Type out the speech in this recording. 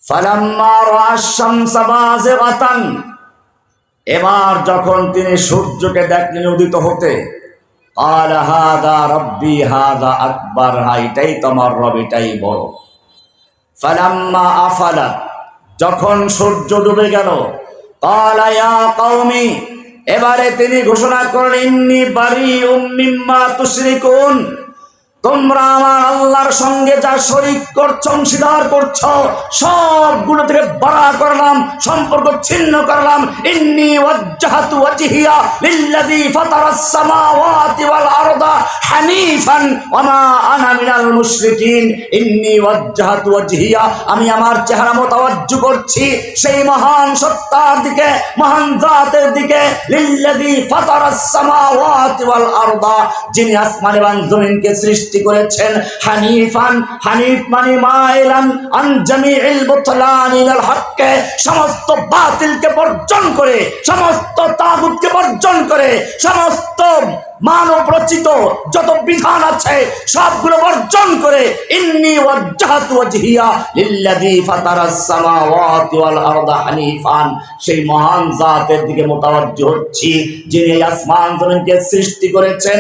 ফালাম্মা রাআশ শামসা বাযিগাতান, এবার যখন তিনি সূর্যকে দেখলেন উদিত হতে, ক্বালা হাযা রাব্বি হাযা আকবার, এটাই তোমার রব, এটাই বড়। ফালাম্মা আফালাত, যখন সূর্য ডুবে গেল, ক্বালা ইয়া কওমি, এবারে তিনি ঘোষণা করলেন ইন্নী বারীউম মিম্মা তুশরিকুন, তোমরা আমার আল্লাহর সঙ্গে যা শরীক করছো, অংশীদার করছো, সবগুলো থেকে বারা করলাম, সম্পর্ক ছিন্ন করলাম। ইন্নী ওয়াজ্জাহতু ওয়াজহিয়া লিল্লাযী ফাতারাস সামাওয়াতি ওয়াল আরদা হানিফান ওয়া মা আনা মিনাল মুশরিকিন। ইন্নী ওয়াজ্জাহতু ওয়াজহিয়া, আমি আমার চেহারা মোতাওয়াজ্জু করছি সেই মহান সত্তার দিকে, মহান জাতের দিকে। লিল্লাযী ফাতারাস সামাওয়াতি ওয়াল আরদা, যিনি আসমান এবং জমিনকে সৃষ্টি করেছেন। হানিফান, হানিফ মানে মাইলান আন জামিইল বুতলান ইলাল হক, সমস্ত বাতিলকে বর্জন করে, সমস্ত তাগুতকে বর্জন করে, সমস্ত মানব রচিত যত বিধান আছে সবগুলো বর্জন করে ইন্নী ওয়াজ্জাহতু ওয়াজহিয়া লিল্লাযী ফাতারাস সামাওয়াতি ওয়াল আরদা হানিফান, সেই মহান জাতের দিকে মোতাওয়াজ্জহ হচ্ছি যিনি আসমান জমিনকে সৃষ্টি করেছেন।